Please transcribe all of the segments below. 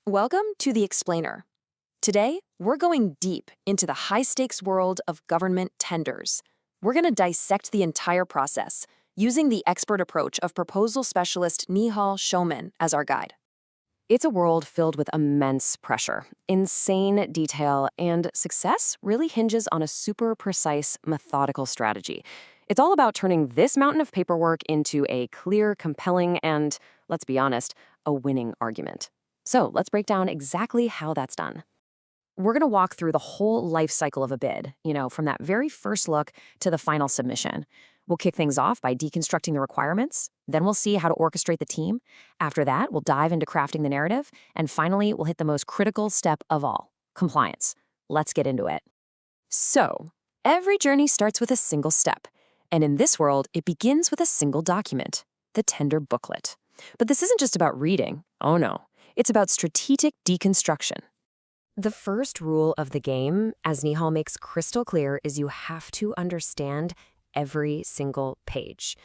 Welcome to The Explainer. Today, we're going deep into the high-stakes world of government tenders. We're going to dissect the entire process, using the expert approach of proposal specialist Nihal Showman as our guide. It's a world filled with immense pressure, insane detail, and success really hinges on a super precise, methodical strategy. It's all about turning this mountain of paperwork into a clear, compelling, and, let's be honest, a winning argument. So let's break down exactly how that's done. We're going to walk through the whole life cycle of a bid, from that very first look to the final submission. We'll kick things off by deconstructing the requirements. Then we'll see how to orchestrate the team. After that, we'll dive into crafting the narrative. And finally, we'll hit the most critical step of all, compliance. Let's get into it. So, every journey starts with a single step. And in this world, it begins with a single document, the tender booklet. But this isn't just about reading. Oh no. It's about strategic deconstruction. The first rule of the game, as Nihal makes crystal clear, is you have to understand every single page.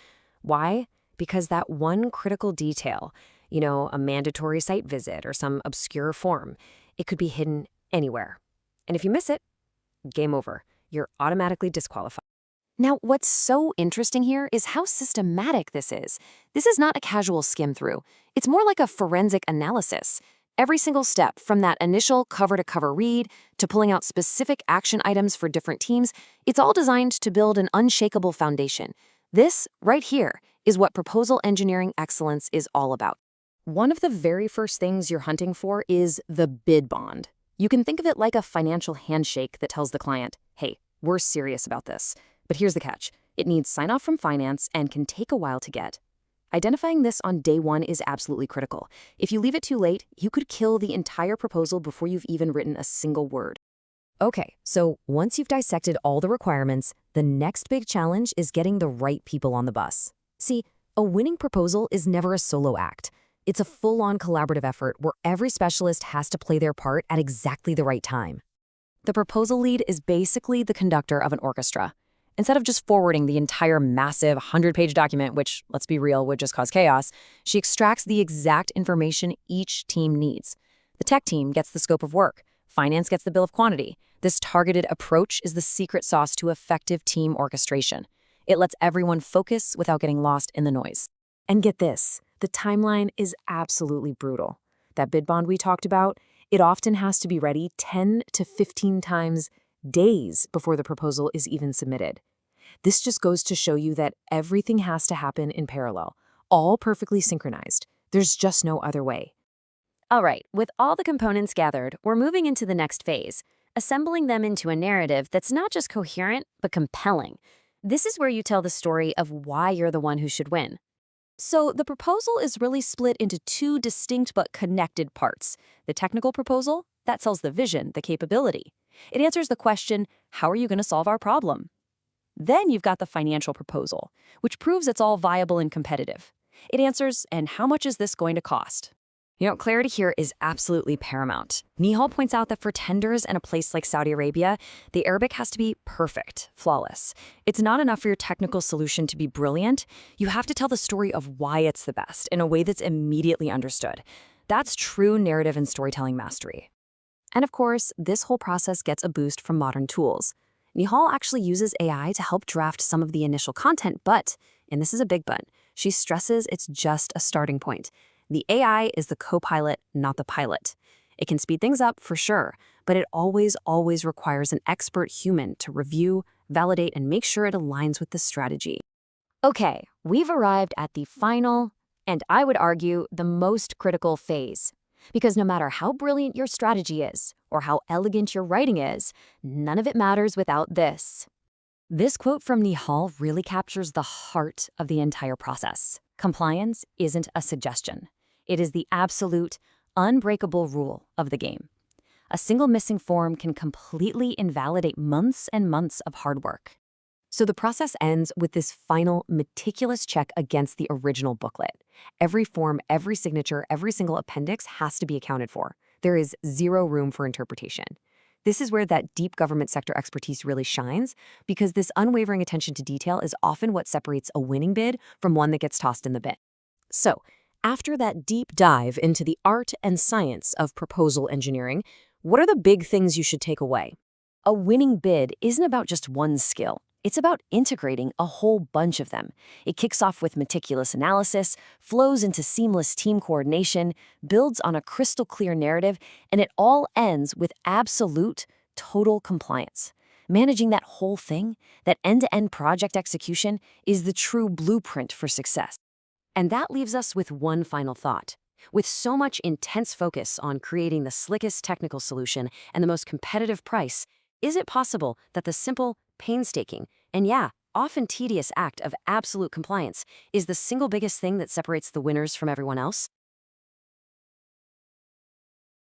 Why? Because that one critical detail, a mandatory site visit or some obscure form, it could be hidden anywhere. And if you miss it, game over. You're automatically disqualified. Now, what's so interesting here is how systematic this is. This is not a casual skim through. It's more like a forensic analysis. Every single step, from that initial cover-to-cover read to pulling out specific action items for different teams, it's all designed to build an unshakable foundation. This, right here, is what proposal engineering excellence is all about. One of the very first things you're hunting for is the bid bond. You can think of it like a financial handshake that tells the client, hey, we're serious about this. But here's the catch. It needs sign-off from finance and can take a while to get. Identifying this on day one is absolutely critical. If you leave it too late, you could kill the entire proposal before you've even written a single word. Okay, so once you've dissected all the requirements, the next big challenge is getting the right people on the bus. See, a winning proposal is never a solo act. It's a full-on collaborative effort where every specialist has to play their part at exactly the right time. The proposal lead is basically the conductor of an orchestra. Instead of just forwarding the entire massive 100-page document, which, let's be real, would just cause chaos, she extracts the exact information each team needs. The tech team gets the scope of work. Finance gets the bill of quantity. This targeted approach is the secret sauce to effective team orchestration. It lets everyone focus without getting lost in the noise. And get this, the timeline is absolutely brutal. That bid bond we talked about, it often has to be ready 10 to 15 times days before the proposal is even submitted. This just goes to show you that everything has to happen in parallel, all perfectly synchronized. There's just no other way. All right, with all the components gathered, we're moving into the next phase, assembling them into a narrative that's not just coherent, but compelling. This is where you tell the story of why you're the one who should win. So the proposal is really split into two distinct but connected parts. The technical proposal, that sells the vision, the capability. It answers the question, how are you going to solve our problem? Then you've got the financial proposal, which proves it's all viable and competitive. It answers, and how much is this going to cost? Clarity here is absolutely paramount. Nihal points out that for tenders in a place like Saudi Arabia, the Arabic has to be perfect, flawless. It's not enough for your technical solution to be brilliant. You have to tell the story of why it's the best in a way that's immediately understood. That's true narrative and storytelling mastery. And of course, this whole process gets a boost from modern tools. Nihal actually uses AI to help draft some of the initial content, but, and this is a big but, she stresses it's just a starting point. The AI is the co-pilot, not the pilot. It can speed things up for sure, but it always requires an expert human to review, validate, and make sure it aligns with the strategy. Okay, we've arrived at the final, and I would argue, the most critical phase. Because no matter how brilliant your strategy is, or how elegant your writing is, none of it matters without this. This quote from Nihal really captures the heart of the entire process. Compliance isn't a suggestion. It is the absolute, unbreakable rule of the game. A single missing form can completely invalidate months and months of hard work. So the process ends with this final, meticulous check against the original booklet. Every form, every signature, every single appendix has to be accounted for. There is zero room for interpretation. This is where that deep government sector expertise really shines, because this unwavering attention to detail is often what separates a winning bid from one that gets tossed in the bin. So, After that deep dive into the art and science of proposal engineering, what are the big things you should take away? A winning bid isn't about just one skill. It's about integrating a whole bunch of them. It kicks off with meticulous analysis, flows into seamless team coordination, builds on a crystal clear narrative, and it all ends with absolute, total compliance. Managing that whole thing, that end-to-end project execution, is the true blueprint for success. And that leaves us with one final thought. With so much intense focus on creating the slickest technical solution and the most competitive price, is it possible that the simple, painstaking, and often tedious act of absolute compliance is the single biggest thing that separates the winners from everyone else?